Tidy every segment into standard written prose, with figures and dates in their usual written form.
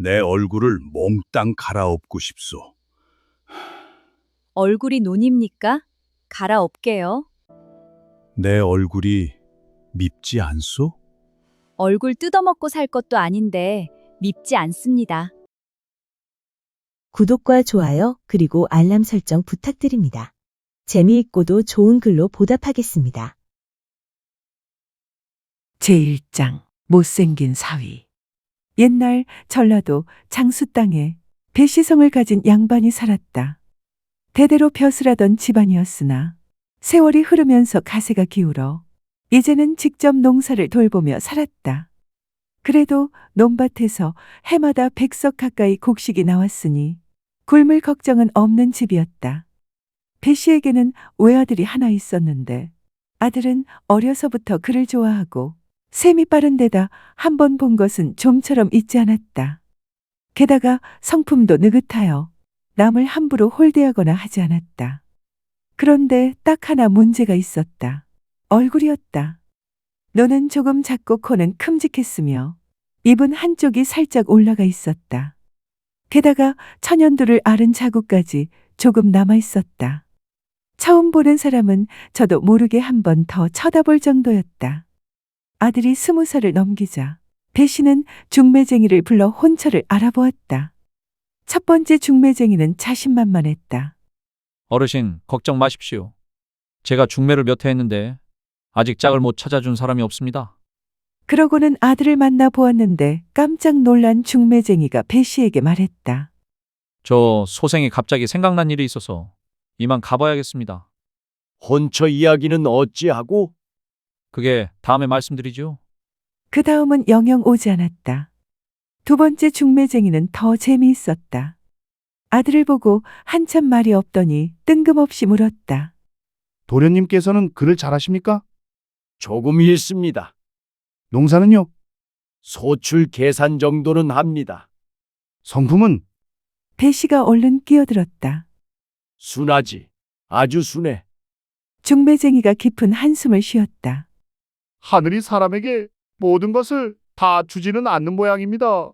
내 얼굴을 몽땅 갈아엎고 싶소. 얼굴이 논입니까? 갈아엎게요. 내 얼굴이 밉지 않소? 얼굴 뜯어먹고 살 것도 아닌데 밉지 않습니다. 구독과 좋아요, 그리고 알람 설정 부탁드립니다. 재미있고도 좋은 글로 보답하겠습니다. 제1장 못생긴 사위. 옛날 전라도 장수 땅에 배시성을 가진 양반이 살았다. 대대로 벼슬하던 집안이었으나 세월이 흐르면서 가세가 기울어 이제는 직접 농사를 돌보며 살았다. 그래도 논밭에서 해마다 100석 가까이 곡식이 나왔으니 굶을 걱정은 없는 집이었다. 배씨에게는 외아들이 하나 있었는데 아들은 어려서부터 글을 좋아하고 셈이 빠른 데다 한 번 본 것은 좀처럼 잊지 않았다. 게다가 성품도 느긋하여 남을 함부로 홀대하거나 하지 않았다. 그런데 딱 하나 문제가 있었다. 얼굴이었다. 눈은 조금 작고 코는 큼직했으며 입은 한쪽이 살짝 올라가 있었다. 게다가 천연두를 앓은 자국까지 조금 남아 있었다. 처음 보는 사람은 저도 모르게 한 번 더 쳐다볼 정도였다. 아들이 20살을 넘기자 배씨는 중매쟁이를 불러 혼처를 알아보았다. 첫 번째 중매쟁이는 자신만만했다. 어르신, 걱정 마십시오. 제가 중매를 몇 해 했는데 아직 짝을 못 찾아준 사람이 없습니다. 그러고는 아들을 만나 보았는데 깜짝 놀란 중매쟁이가 배씨에게 말했다. 저 소생이 갑자기 생각난 일이 있어서 이만 가봐야겠습니다. 혼처 이야기는 어찌하고? 그게 다음에 말씀드리죠. 그 다음은 영영 오지 않았다. 두 번째 중매쟁이는 더 재미있었다. 아들을 보고 한참 말이 없더니 뜬금없이 물었다. 도련님께서는 글을 잘하십니까? 조금 읽습니다. 농사는요? 소출 계산 정도는 합니다. 성품은? 배씨가 얼른 끼어들었다. 순하지. 아주 순해. 중매쟁이가 깊은 한숨을 쉬었다. 하늘이 사람에게 모든 것을 다 주지는 않는 모양입니다.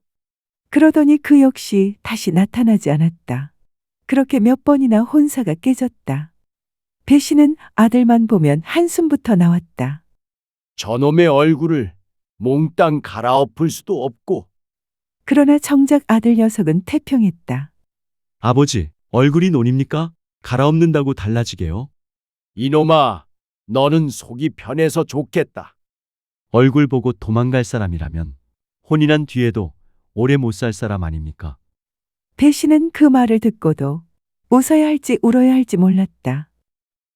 그러더니 그 역시 다시 나타나지 않았다. 그렇게 몇 번이나 혼사가 깨졌다. 배씨는 아들만 보면 한숨부터 나왔다. 저놈의 얼굴을 몽땅 갈아엎을 수도 없고. 그러나 정작 아들 녀석은 태평했다. 아버지, 얼굴이 논입니까? 갈아엎는다고 달라지게요? 이놈아, 너는 속이 편해서 좋겠다. 얼굴 보고 도망갈 사람이라면 혼인한 뒤에도 오래 못 살 사람 아닙니까? 배씨는 그 말을 듣고도 웃어야 할지 울어야 할지 몰랐다.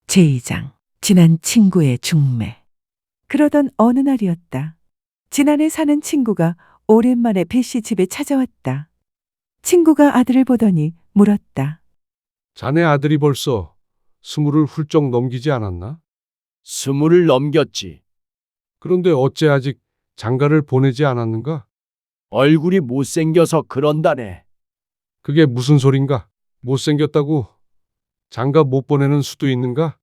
제2장 지난 친구의 중매. 그러던 어느 날이었다. 지난해 사는 친구가 오랜만에 배씨 집에 찾아왔다. 친구가 아들을 보더니 물었다. 자네 아들이 벌써 20을 훌쩍 넘기지 않았나? 20을 넘겼지. 그런데 어째 아직 장가를 보내지 않았는가? 얼굴이 못생겨서 그런다네. 그게 무슨 소린가? 못생겼다고 장가 못 보내는 수도 있는가?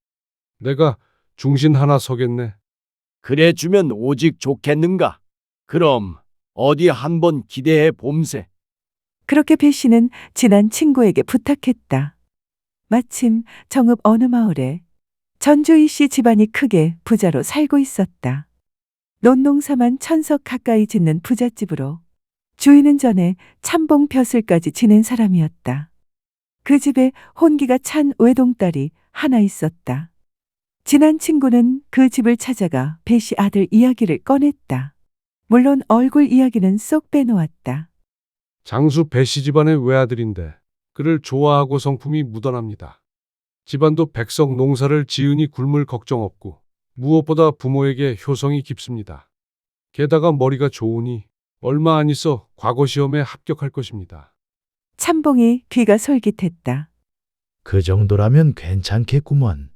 내가 중신 하나 서겠네. 그래 주면 오직 좋겠는가? 그럼 어디 한번 기대해 봄세. 그렇게 배씨는 친한 친구에게 부탁했다. 마침 정읍 어느 마을에 전주희 씨 집안이 크게 부자로 살고 있었다. 논농사만 1000석 가까이 짓는 부잣집으로 주인은 전에 참봉 벼슬까지 지낸 사람이었다. 그 집에 혼기가 찬 외동딸이 하나 있었다. 친한 친구는 그 집을 찾아가 배씨 아들 이야기를 꺼냈다. 물론 얼굴 이야기는 쏙 빼놓았다. 장수 배씨 집안의 외아들인데 그를 좋아하고 성품이 묻어납니다. 집안도 백석 농사를 지으니 굶을 걱정 없고 무엇보다 부모에게 효성이 깊습니다. 게다가 머리가 좋으니 얼마 안 있어 과거 시험에 합격할 것입니다. 참봉이 귀가 솔깃했다. 그 정도라면 괜찮겠구먼.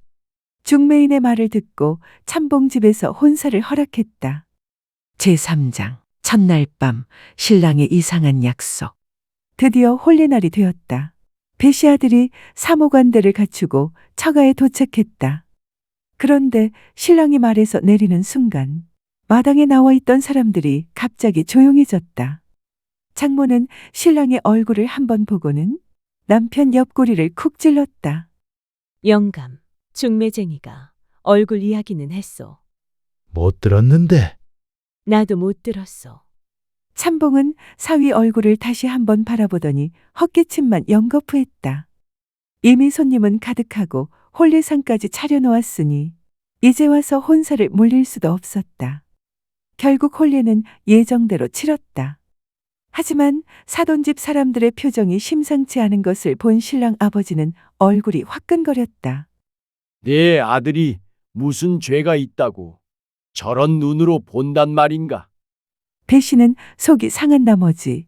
중매인의 말을 듣고 참봉 집에서 혼사를 허락했다. 제3장 첫날 밤 신랑의 이상한 약속. 드디어 혼례날이 되었다. 배씨 아들이 사모관대를 갖추고 처가에 도착했다. 그런데 신랑이 말에서 내리는 순간 마당에 나와 있던 사람들이 갑자기 조용해졌다. 장모는 신랑의 얼굴을 한번 보고는 남편 옆구리를 쿡 찔렀다. 영감, 중매쟁이가 얼굴 이야기는 했소. 못 들었는데. 나도 못 들었소. 참봉은 사위 얼굴을 다시 한번 바라보더니 헛기침만 연거푸했다. 이미 손님은 가득하고 홀례상까지 차려놓았으니 이제 와서 혼사를 물릴 수도 없었다. 결국 홀례는 예정대로 치렀다. 하지만 사돈집 사람들의 표정이 심상치 않은 것을 본 신랑 아버지는 얼굴이 화끈거렸다. 내 아들이 무슨 죄가 있다고 저런 눈으로 본단 말인가? 배 씨는 속이 상한 나머지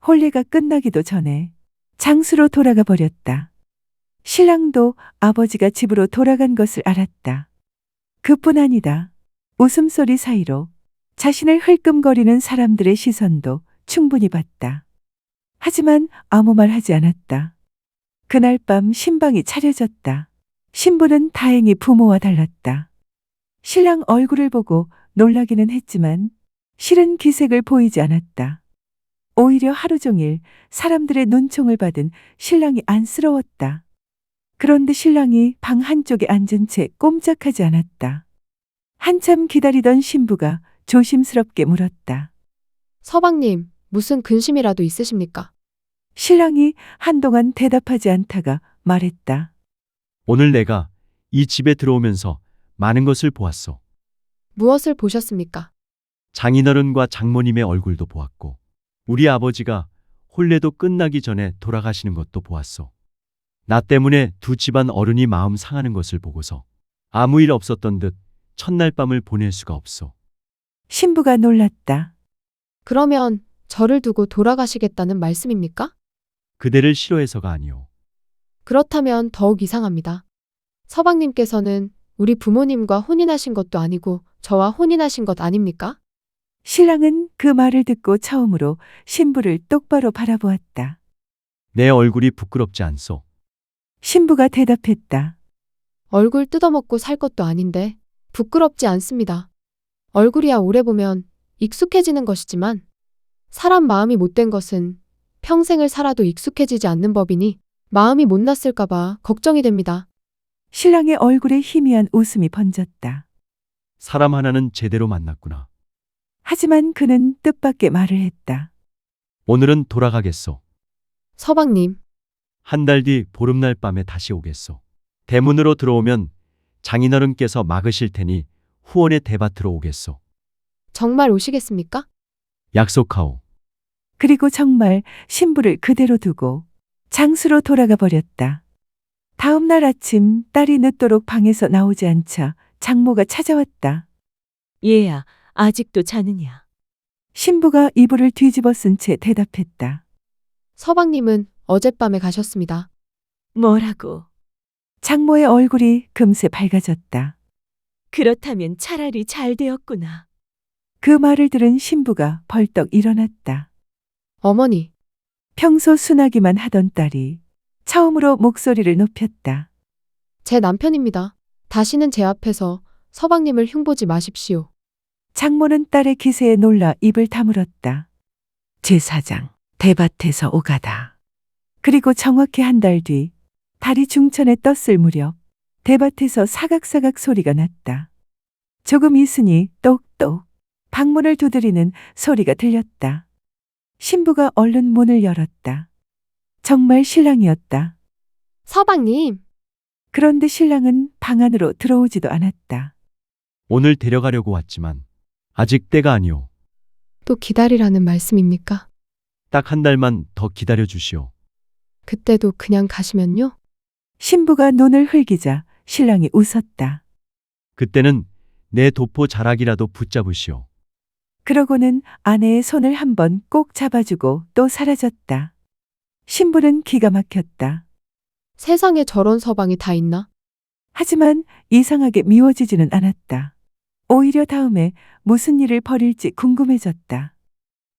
홀례가 끝나기도 전에 장수로 돌아가 버렸다. 신랑도 아버지가 집으로 돌아간 것을 알았다. 그뿐 아니다. 웃음소리 사이로 자신을 흘끔거리는 사람들의 시선도 충분히 봤다. 하지만 아무 말 하지 않았다. 그날 밤 신방이 차려졌다. 신부는 다행히 부모와 달랐다. 신랑 얼굴을 보고 놀라기는 했지만 실은 기색을 보이지 않았다. 오히려 하루 종일 사람들의 눈총을 받은 신랑이 안쓰러웠다. 그런데 신랑이 방 한쪽에 앉은 채 꼼짝하지 않았다. 한참 기다리던 신부가 조심스럽게 물었다. 서방님, 무슨 근심이라도 있으십니까? 신랑이 한동안 대답하지 않다가 말했다. 오늘 내가 이 집에 들어오면서 많은 것을 보았소. 무엇을 보셨습니까? 장인어른과 장모님의 얼굴도 보았고 우리 아버지가 혼례도 끝나기 전에 돌아가시는 것도 보았소. 나 때문에 두 집안 어른이 마음 상하는 것을 보고서 아무 일 없었던 듯 첫날 밤을 보낼 수가 없소. 신부가 놀랐다. 그러면 저를 두고 돌아가시겠다는 말씀입니까? 그대를 싫어해서가 아니오. 그렇다면 더욱 이상합니다. 서방님께서는 우리 부모님과 혼인하신 것도 아니고 저와 혼인하신 것 아닙니까? 신랑은 그 말을 듣고 처음으로 신부를 똑바로 바라보았다. 내 얼굴이 부끄럽지 않소. 신부가 대답했다. 얼굴 뜯어먹고 살 것도 아닌데 부끄럽지 않습니다. 얼굴이야 오래 보면 익숙해지는 것이지만 사람 마음이 못된 것은 평생을 살아도 익숙해지지 않는 법이니 마음이 못났을까봐 걱정이 됩니다. 신랑의 얼굴에 희미한 웃음이 번졌다. 사람 하나는 제대로 만났구나. 하지만 그는 뜻밖의 말을 했다. 오늘은 돌아가겠소. 서방님, 한 달 뒤 보름날 밤에 다시 오겠소. 대문으로 들어오면 장인어른께서 막으실 테니 후원의 대밭으로 오겠소. 정말 오시겠습니까? 약속하오. 그리고 정말 신부를 그대로 두고 장수로 돌아가 버렸다. 다음 날 아침 딸이 늦도록 방에서 나오지 않자 장모가 찾아왔다. 얘야, 아직도 자느냐? 신부가 이불을 뒤집어 쓴 채 대답했다. 서방님은 어젯밤에 가셨습니다. 뭐라고? 장모의 얼굴이 금세 밝아졌다. 그렇다면 차라리 잘 되었구나. 그 말을 들은 신부가 벌떡 일어났다. 어머니, 평소 순하기만 하던 딸이 처음으로 목소리를 높였다. 제 남편입니다. 다시는 제 앞에서 서방님을 흉보지 마십시오. 장모는 딸의 기세에 놀라 입을 다물었다. 제사장, 대밭에서 오가다. 그리고 정확히 한 달 뒤 달이 중천에 떴을 무렵 대밭에서 사각사각 소리가 났다. 조금 있으니 똑똑 방문을 두드리는 소리가 들렸다. 신부가 얼른 문을 열었다. 정말 신랑이었다. 서방님, 그런데 신랑은 방 안으로 들어오지도 않았다. 오늘 데려가려고 왔지만 아직 때가 아니오. 또 기다리라는 말씀입니까? 딱 한 달만 더 기다려 주시오. 그때도 그냥 가시면요? 신부가 눈을 흘기자 신랑이 웃었다. 그때는 내 도포 자락이라도 붙잡으시오. 그러고는 아내의 손을 한번 꼭 잡아주고 또 사라졌다. 신부는 기가 막혔다. 세상에 저런 서방이 다 있나? 하지만 이상하게 미워지지는 않았다. 오히려 다음에 무슨 일을 벌일지 궁금해졌다.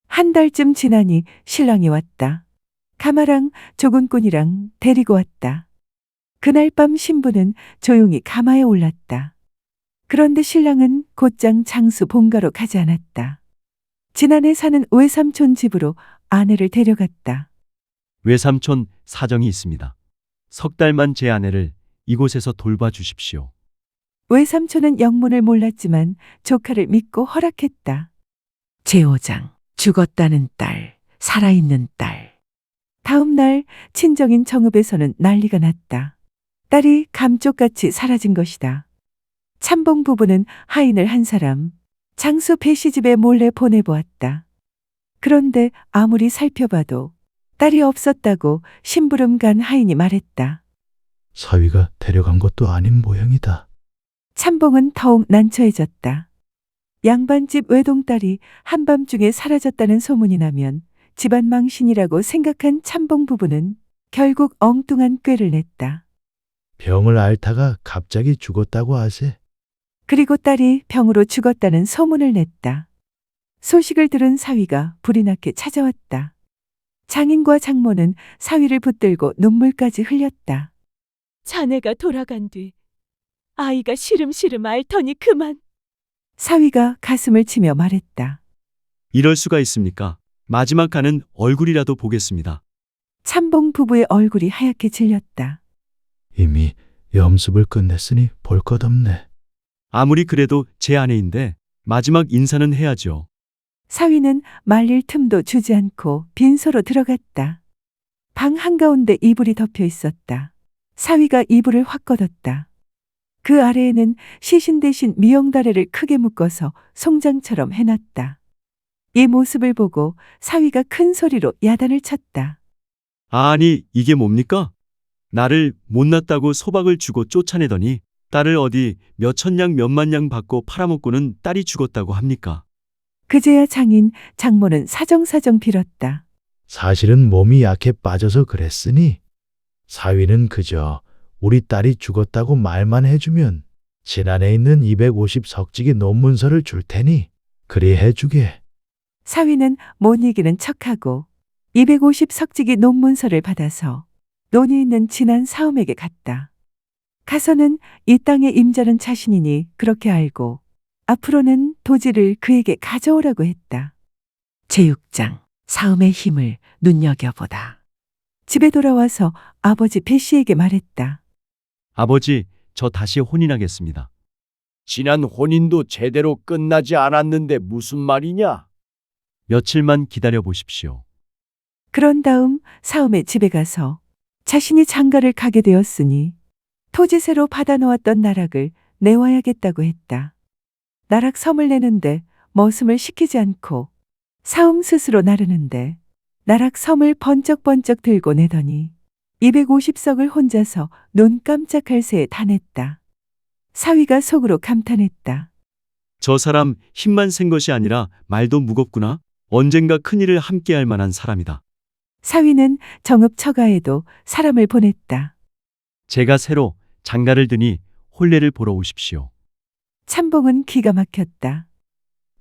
한 달쯤 지나니 신랑이 왔다. 가마랑 조근꾼이랑 데리고 왔다. 그날 밤 신부는 조용히 가마에 올랐다. 그런데 신랑은 곧장 장수 본가로 가지 않았다. 지난해 사는 외삼촌 집으로 아내를 데려갔다. 외삼촌 사정이 있습니다. 석 달만 제 아내를 이곳에서 돌봐주십시오. 외삼촌은 영문을 몰랐지만 조카를 믿고 허락했다. 제5장 죽었다는 딸, 살아있는 딸. 다음 날 친정인 정읍에서는 난리가 났다. 딸이 감쪽같이 사라진 것이다. 참봉 부부는 하인을 한 사람, 장수 배씨 집에 몰래 보내보았다. 그런데 아무리 살펴봐도 딸이 없었다고 심부름 간 하인이 말했다. 사위가 데려간 것도 아닌 모양이다. 참봉은 더욱 난처해졌다. 양반집 외동딸이 한밤중에 사라졌다는 소문이 나면 집안 망신이라고 생각한 참봉 부부는 결국 엉뚱한 꾀를 냈다. 병을 앓다가 갑자기 죽었다고 하세. 그리고 딸이 병으로 죽었다는 소문을 냈다. 소식을 들은 사위가 불이 나게 찾아왔다. 장인과 장모는 사위를 붙들고 눈물까지 흘렸다. 자네가 돌아간 뒤 아이가 시름시름 앓더니 그만. 사위가 가슴을 치며 말했다. 이럴 수가 있습니까? 마지막 가는 얼굴이라도 보겠습니다. 참봉 부부의 얼굴이 하얗게 질렸다. 이미 염습을 끝냈으니 볼 것 없네. 아무리 그래도 제 아내인데 마지막 인사는 해야죠. 사위는 말릴 틈도 주지 않고 빈소로 들어갔다. 방 한가운데 이불이 덮여 있었다. 사위가 이불을 확 걷었다. 그 아래에는 시신 대신 미역다래를 크게 묶어서 송장처럼 해놨다. 이 모습을 보고 사위가 큰 소리로 야단을 쳤다. 아니, 이게 뭡니까? 나를 못났다고 소박을 주고 쫓아내더니 딸을 어디 몇천 냥 몇만 냥 받고 팔아먹고는 딸이 죽었다고 합니까? 그제야 장인, 장모는 사정사정 빌었다. 사실은 몸이 약해 빠져서 그랬으니 사위는 그저 우리 딸이 죽었다고 말만 해주면 지난해 있는 250 석지기 논문서를 줄 테니 그리 해주게. 사위는 못 이기는 척하고 250 석지기 논문서를 받아서 논이 있는 친한 사음에게 갔다. 가서는 이 땅의 임자는 자신이니 그렇게 알고 앞으로는 도지를 그에게 가져오라고 했다. 제6장 사음의 힘을 눈여겨보다. 집에 돌아와서 아버지 배씨에게 말했다. 아버지, 저 다시 혼인하겠습니다. 지난 혼인도 제대로 끝나지 않았는데 무슨 말이냐? 며칠만 기다려 보십시오. 그런 다음 사음의 집에 가서 자신이 장가를 가게 되었으니 토지세로 받아놓았던 나락을 내와야겠다고 했다. 나락 섬을 내는데 머슴을 시키지 않고 사음 스스로 나르는데 나락 섬을 번쩍번쩍 들고 내더니 250석을 혼자서 눈 깜짝할 새에 다 냈다. 사위가 속으로 감탄했다. 저 사람 힘만 센 것이 아니라 말도 무겁구나. 언젠가 큰일을 함께할 만한 사람이다. 사위는 정읍 처가에도 사람을 보냈다. 제가 새로 장가를 드니 혼례를 보러 오십시오. 참봉은 기가 막혔다.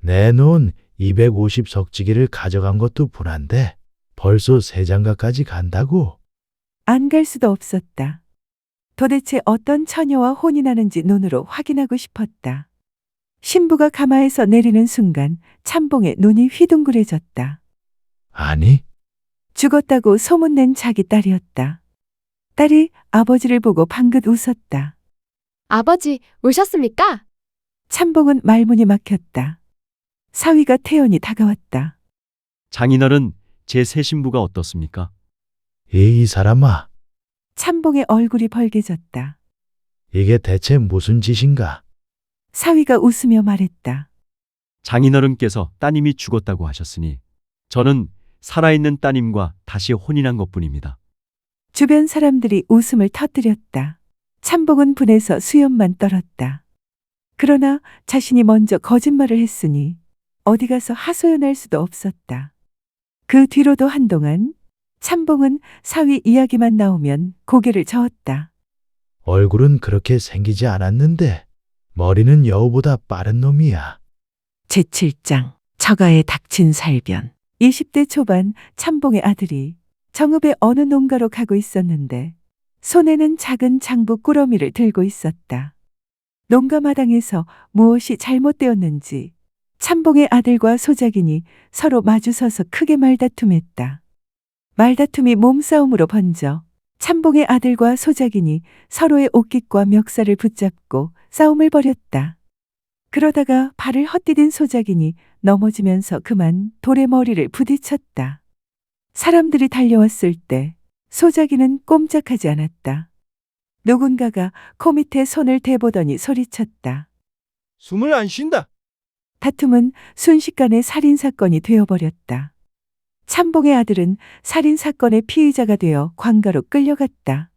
내놓은 250 석지기를 가져간 것도 분한데 벌써 세 장가까지 간다고? 안 갈 수도 없었다. 도대체 어떤 처녀와 혼인하는지 눈으로 확인하고 싶었다. 신부가 가마에서 내리는 순간 참봉의 눈이 휘둥그레졌다. 아니, 죽었다고 소문낸 자기 딸이었다. 딸이 아버지를 보고 방긋 웃었다. 아버지, 오셨습니까? 참봉은 말문이 막혔다. 사위가 태연히 다가왔다. 장인어른, 제 새 신부가 어떻습니까? 이 사람아, 참봉의 얼굴이 벌개졌다. 이게 대체 무슨 짓인가? 사위가 웃으며 말했다. 장인어른께서 따님이 죽었다고 하셨으니 저는 살아있는 따님과 다시 혼인한 것뿐입니다. 주변 사람들이 웃음을 터뜨렸다. 참봉은 분해서 수염만 떨었다. 그러나 자신이 먼저 거짓말을 했으니 어디 가서 하소연할 수도 없었다. 그 뒤로도 한동안 참봉은 사위 이야기만 나오면 고개를 저었다. 얼굴은 그렇게 생기지 않았는데 머리는 여우보다 빠른 놈이야. 제7장 처가에 닥친 살변. 20대 초반 참봉의 아들이 정읍의 어느 농가로 가고 있었는데 손에는 작은 장부 꾸러미를 들고 있었다. 농가 마당에서 무엇이 잘못되었는지 참봉의 아들과 소작이니 서로 마주서서 크게 말다툼했다. 말다툼이 몸싸움으로 번져 참봉의 아들과 소작이니 서로의 옷깃과 멱살을 붙잡고 싸움을 벌였다. 그러다가 발을 헛디딘 소작이니 넘어지면서 그만 돌에 머리를 부딪혔다. 사람들이 달려왔을 때 소작이는 꼼짝하지 않았다. 누군가가 코 밑에 손을 대보더니 소리쳤다. 숨을 안 쉰다. 다툼은 순식간에 살인사건이 되어버렸다. 참봉의 아들은 살인사건의 피의자가 되어 관가로 끌려갔다.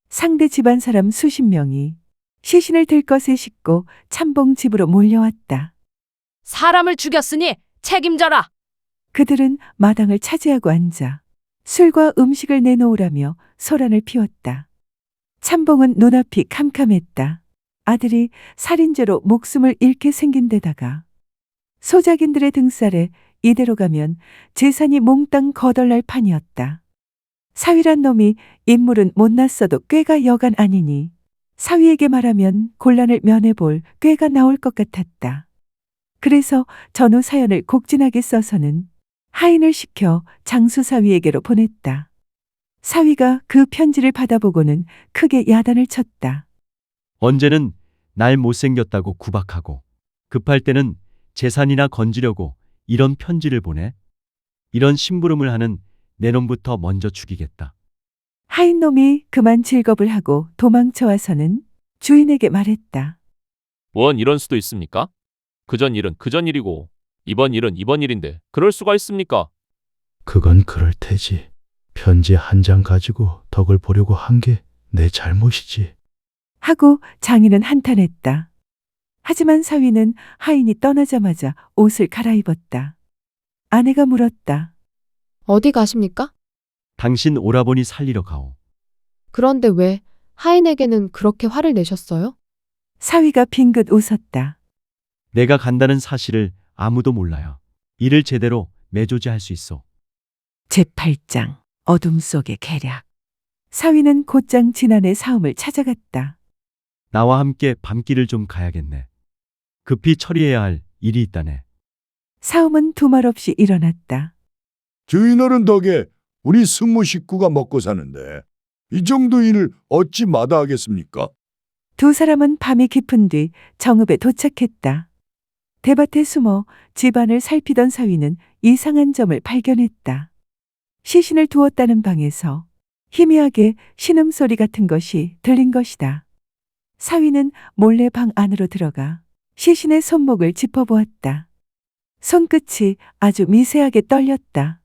상대 집안 사람 수십 명이 시신을 들것에 싣고 참봉 집으로 몰려왔다. 사람을 죽였으니 책임져라. 그들은 마당을 차지하고 앉아 술과 음식을 내놓으라며 소란을 피웠다. 참봉은 눈앞이 캄캄했다. 아들이 살인죄로 목숨을 잃게 생긴 데다가 소작인들의 등살에 이대로 가면 재산이 몽땅 거덜날 판이었다. 사위란 놈이 인물은 못났어도 꾀가 여간 아니니 사위에게 말하면 곤란을 면해볼 꾀가 나올 것 같았다. 그래서 전후 사연을 곡진하게 써서는 하인을 시켜 장수 사위에게로 보냈다. 사위가 그 편지를 받아보고는 크게 야단을 쳤다. 언제는 날 못생겼다고 구박하고 급할 때는 재산이나 건지려고 이런 편지를 보내? 이런 심부름을 하는 내 놈부터 먼저 죽이겠다. 하인놈이 그만 질겁을 하고 도망쳐와서는 주인에게 말했다. 원 이런 수도 있습니까? 그전 일은 그전 일이고 이번 일은 이번 일인데 그럴 수가 있습니까? 그건 그럴 테지. 편지 한 장 가지고 덕을 보려고 한 게 내 잘못이지. 하고 장인은 한탄했다. 하지만 사위는 하인이 떠나자마자 옷을 갈아입었다. 아내가 물었다. 어디 가십니까? 당신 오라버니 살리러 가오. 그런데 왜 하인에게는 그렇게 화를 내셨어요? 사위가 빙긋 웃었다. 내가 간다는 사실을 아무도 몰라요. 일을 제대로 매조지할 수 있어. 제8장 어둠 속의 계략. 사위는 곧장 지난해 사움을 찾아갔다. 나와 함께 밤길을 좀 가야겠네. 급히 처리해야 할 일이 있다네. 사움은 두말 없이 일어났다. 주인어른 덕에 우리 승무 식구가 먹고 사는데 이 정도 일을 어찌 마다하겠습니까? 두 사람은 밤이 깊은 뒤 정읍에 도착했다. 대밭에 숨어 집안을 살피던 사위는 이상한 점을 발견했다. 시신을 두었다는 방에서 희미하게 신음소리 같은 것이 들린 것이다. 사위는 몰래 방 안으로 들어가 시신의 손목을 짚어보았다. 손끝이 아주 미세하게 떨렸다.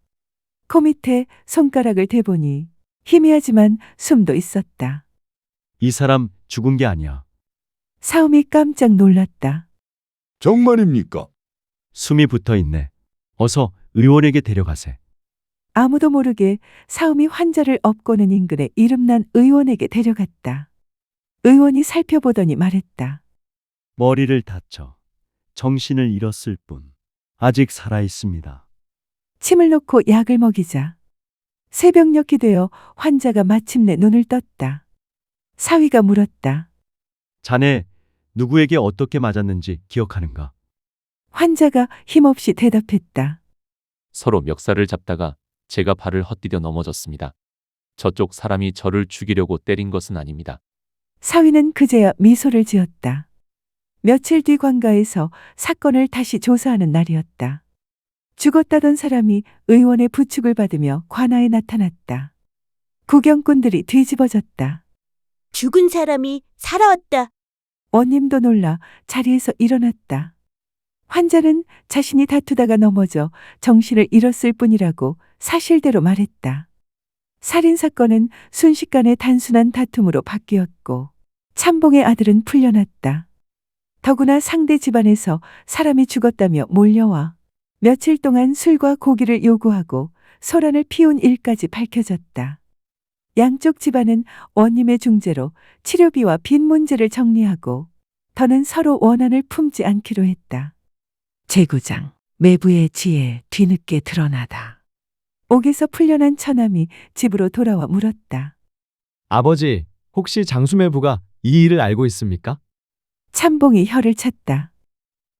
코 밑에 손가락을 대보니 희미하지만 숨도 있었다. 이 사람 죽은 게 아니야. 사움이 깜짝 놀랐다. 정말입니까? 숨이 붙어 있네. 어서 의원에게 데려가세. 아무도 모르게 사움이 환자를 업고는 인근의 이름난 의원에게 데려갔다. 의원이 살펴보더니 말했다. 머리를 다쳐 정신을 잃었을 뿐 아직 살아 있습니다. 침을 놓고 약을 먹이자 새벽녘이 되어 환자가 마침내 눈을 떴다. 사위가 물었다. 자네 누구에게 어떻게 맞았는지 기억하는가? 환자가 힘없이 대답했다. 서로 멱살을 잡다가 제가 발을 헛디뎌 넘어졌습니다. 저쪽 사람이 저를 죽이려고 때린 것은 아닙니다. 사위는 그제야 미소를 지었다. 며칠 뒤 관가에서 사건을 다시 조사하는 날이었다. 죽었다던 사람이 의원의 부축을 받으며 관아에 나타났다. 구경꾼들이 뒤집어졌다. 죽은 사람이 살아왔다. 원님도 놀라 자리에서 일어났다. 환자는 자신이 다투다가 넘어져 정신을 잃었을 뿐이라고 사실대로 말했다. 살인사건은 순식간에 단순한 다툼으로 바뀌었고 참봉의 아들은 풀려났다. 더구나 상대 집안에서 사람이 죽었다며 몰려와 며칠 동안 술과 고기를 요구하고 소란을 피운 일까지 밝혀졌다. 양쪽 집안은 원님의 중재로 치료비와 빚 문제를 정리하고 더는 서로 원한을 품지 않기로 했다. 제구장, 매부의 지혜 뒤늦게 드러나다. 옥에서 풀려난 처남이 집으로 돌아와 물었다. 아버지, 혹시 장수매부가 이 일을 알고 있습니까? 참봉이 혀를 찼다.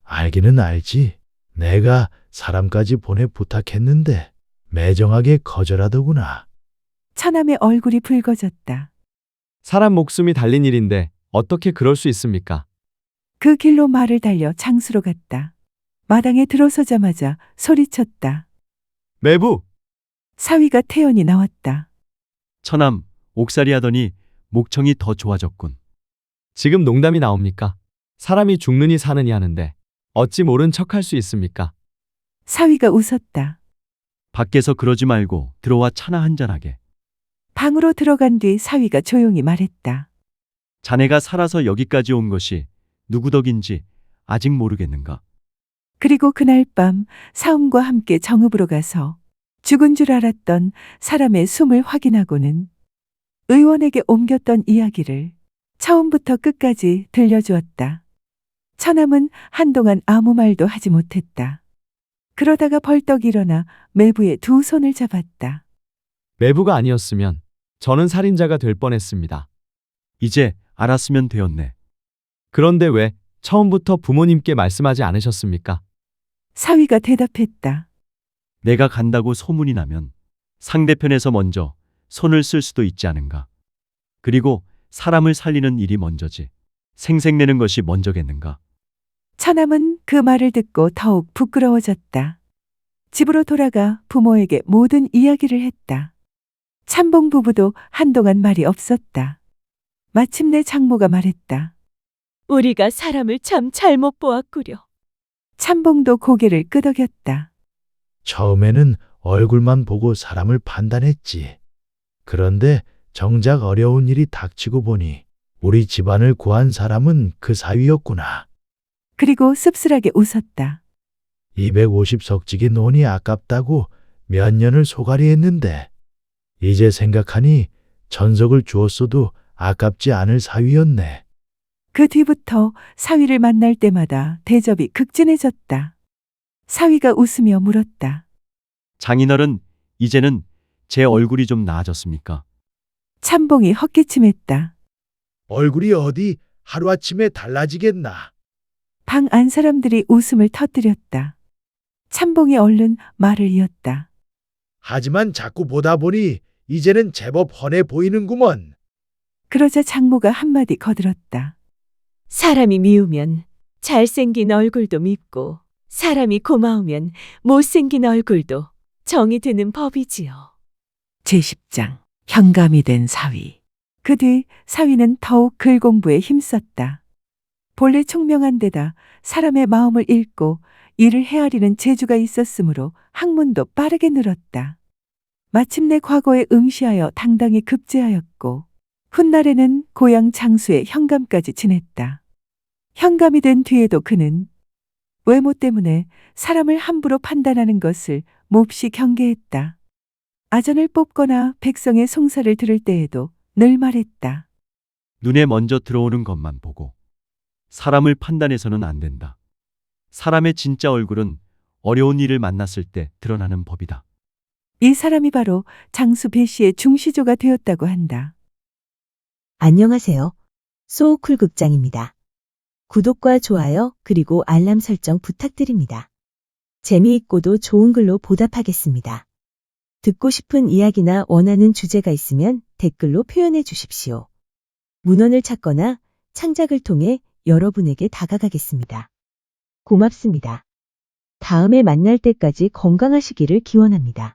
알기는 알지. 내가 사람까지 보내 부탁했는데 매정하게 거절하더구나. 처남의 얼굴이 붉어졌다. 사람 목숨이 달린 일인데 어떻게 그럴 수 있습니까? 그 길로 말을 달려 장수로 갔다. 마당에 들어서자마자 소리쳤다. 매부! 사위가 태연히 나왔다. 처남, 옥살이 하더니 목청이 더 좋아졌군. 지금 농담이 나옵니까? 사람이 죽느니 사느니 하는데 어찌 모른 척할 수 있습니까? 사위가 웃었다. 밖에서 그러지 말고 들어와 차나 한잔하게. 방으로 들어간 뒤 사위가 조용히 말했다. 자네가 살아서 여기까지 온 것이 누구 덕인지 아직 모르겠는가? 그리고 그날 밤 사음과 함께 정읍으로 가서 죽은 줄 알았던 사람의 숨을 확인하고는 의원에게 옮겼던 이야기를 처음부터 끝까지 들려주었다. 처남은 한동안 아무 말도 하지 못했다. 그러다가 벌떡 일어나 매부의 두 손을 잡았다. 매부가 아니었으면 저는 살인자가 될 뻔했습니다. 이제 알았으면 되었네. 그런데 왜 처음부터 부모님께 말씀하지 않으셨습니까? 사위가 대답했다. 내가 간다고 소문이 나면 상대편에서 먼저 손을 쓸 수도 있지 않은가? 그리고 사람을 살리는 일이 먼저지. 생색내는 것이 먼저겠는가? 처남은 그 말을 듣고 더욱 부끄러워졌다. 집으로 돌아가 부모에게 모든 이야기를 했다. 참봉 부부도 한동안 말이 없었다. 마침내 장모가 말했다. 우리가 사람을 참 잘못 보았구려. 참봉도 고개를 끄덕였다. 처음에는 얼굴만 보고 사람을 판단했지. 그런데 정작 어려운 일이 닥치고 보니 우리 집안을 구한 사람은 그 사위였구나. 그리고 씁쓸하게 웃었다. 250석직이 논이 아깝다고 몇 년을 소갈이 했는데 이제 생각하니 전석을 주었어도 아깝지 않을 사위였네. 그 뒤부터 사위를 만날 때마다 대접이 극진해졌다. 사위가 웃으며 물었다. 장인어른, 이제는 제 얼굴이 좀 나아졌습니까? 참봉이 헛기침했다. 얼굴이 어디 하루아침에 달라지겠나. 방 안 사람들이 웃음을 터뜨렸다. 참봉이 얼른 말을 이었다. 하지만 자꾸 보다 보니 이제는 제법 훤해 보이는구먼. 그러자 장모가 한마디 거들었다. 사람이 미우면 잘생긴 얼굴도 밉고 사람이 고마우면 못생긴 얼굴도 정이 드는 법이지요. 제10장 현감이 된 사위. 그 뒤 사위는 더욱 글 공부에 힘썼다. 본래 총명한 데다 사람의 마음을 읽고 이를 헤아리는 재주가 있었으므로 학문도 빠르게 늘었다. 마침내 과거에 응시하여 당당히 급제하였고 훗날에는 고향 장수의 현감까지 지냈다. 현감이 된 뒤에도 그는 외모 때문에 사람을 함부로 판단하는 것을 몹시 경계했다. 아전을 뽑거나 백성의 송사를 들을 때에도 늘 말했다. 눈에 먼저 들어오는 것만 보고 사람을 판단해서는 안 된다. 사람의 진짜 얼굴은 어려운 일을 만났을 때 드러나는 법이다. 이 사람이 바로 장수 배씨의 중시조가 되었다고 한다. 안녕하세요. 소우쿨 극장입니다. 구독과 좋아요 그리고 알람 설정 부탁드립니다. 재미있고도 좋은 글로 보답하겠습니다. 듣고 싶은 이야기나 원하는 주제가 있으면 댓글로 표현해 주십시오. 문헌을 찾거나 창작을 통해 여러분에게 다가가겠습니다. 고맙습니다. 다음에 만날 때까지 건강하시기를 기원합니다.